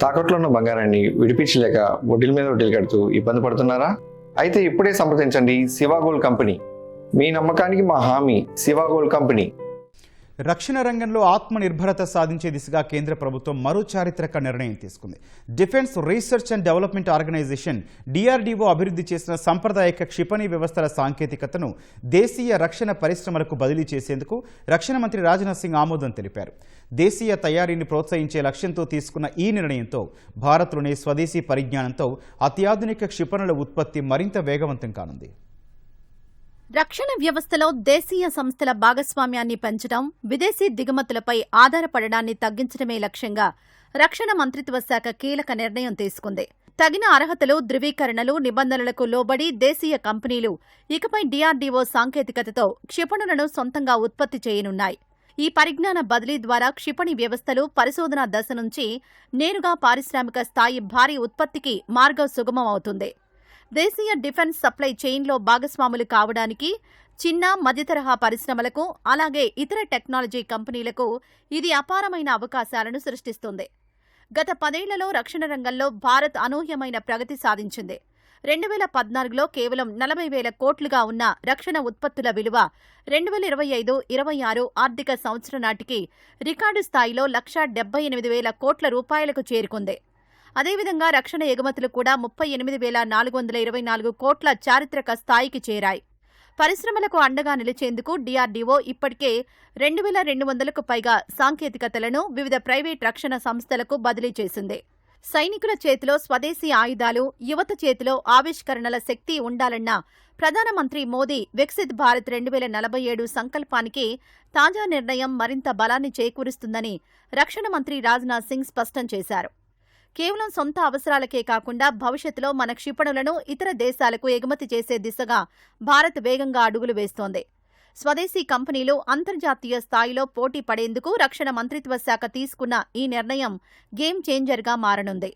తాకట్లో ఉన్న బంగారాన్ని విడిపించలేక వడ్డీల మీద వడ్డీలు కడుతూ ఇబ్బంది పడుతున్నారా? అయితే ఇప్పుడే సంప్రదించండి శివ గోల్డ్ కంపెనీ. మీ నమ్మకానికి మా హామీ శివ గోల్డ్ కంపెనీ. రక్షణ రంగంలో ఆత్మనిర్భరత సాధించే దిశగా కేంద్ర ప్రభుత్వం మరో చారిత్రక నిర్ణయం తీసుకుంది. Defence research and development organisation DRDO అభివృద్ధి చేసిన సాంప్రదాయక క్షిపణి వ్యవస్థల సాంకేతికతను దేశీయ రక్షణ పరిశ్రమలకు బదిలీ చేసేందుకు రక్షణ మంత్రి రాజ్నాథ్ సింగ్ ఆమోదం తెలిపారు. దేశీయ తయారీని ప్రోత్సహించే లక్ష్యంతో తీసుకున్న ఈ నిర్ణయంతో భారత్లోని స్వదేశీ పరిజ్ఞానంతో అత్యాధునిక క్షిపణుల ఉత్పత్తి మరింత వేగవంతం కానుంది. రక్షణ వ్యవస్థలో దేశీయ సంస్థల భాగస్వామ్యాన్ని పెంచడం, విదేశీ దిగుమతులపై ఆధారపడడాన్ని తగ్గించడమే లక్ష్యంగా రక్షణ మంత్రిత్వ శాఖ కీలక నిర్ణయం తీసుకుంది. తగిన అర్హతలు, ధృవీకరణలు, నిబంధనలకు లోబడి దేశీయ కంపెనీలు ఇకపై DRDO సాంకేతికతతో క్షిపణులను సొంతంగా ఉత్పత్తి చేయనున్నాయి. ఈ పరిజ్ఞాన బదిలీ ద్వారా క్షిపణి వ్యవస్థలు పరిశోధనా దశ నుంచి నేరుగా పారిశ్రామిక స్థాయి భారీ ఉత్పత్తికి మార్గం సుగమమవుతుంది. దేశీయ డిఫెన్స్ సప్లై చైన్లో భాగస్వాములు కావడానికి చిన్న, మధ్యతరహా పరిశ్రమలకు, అలాగే ఇతర టెక్నాలజీ కంపెనీలకు ఇది అపారమైన అవకాశాలను సృష్టిస్తుంది. గత 10 ఏళ్లలో రక్షణ రంగంలో భారత్ అనూహ్యమైన ప్రగతి సాధించింది. 2014లో కేవలం 40,000 కోట్లుగా ఉన్న రక్షణ ఉత్పత్తుల విలువ 2025-26 ఆర్థిక సంవత్సరం నాటికి రికార్డు స్థాయిలో 1,78,000 కోట్ల రూపాయలకు చేరుకుంది. అదేవిధంగా రక్షణ ఎగుమతులు కూడా 38,424 కోట్ల చారిత్రక స్థాయికి చేరాయి. పరిశ్రమలకు అండగా నిలిచేందుకు DRDO ఇప్పటికే 2,200కు పైగా సాంకేతికతలను వివిధ ప్రైవేట్ రక్షణ సంస్థలకు బదిలీ చేసింది. సైనికుల చేతిలో స్వదేశీ ఆయుధాలు, యువత చేతిలో ఆవిష్కరణల శక్తి ఉండాలన్న ప్రధానమంత్రి మోదీ వికసిత్ భారత్ 2047 సంకల్పానికి తాజా నిర్ణయం మరింత బలాన్ని చేకూరుస్తుందని రక్షణ మంత్రి రాజ్నాథ్ సింగ్ స్పష్టం చేశారు. కేవలం సొంత అవసరాలకే కాకుండా భవిష్యత్తులో మన క్షిపణులను ఇతర దేశాలకు ఎగుమతి చేసే దిశగా భారత్ వేగంగా అడుగులు వేస్తోంది. స్వదేశీ కంపెనీలు అంతర్జాతీయ స్థాయిలో పోటీ పడేందుకు రక్షణ మంత్రిత్వ శాఖ తీసుకున్న ఈ నిర్ణయం గేమ్ చేంజర్గా మారనుంది.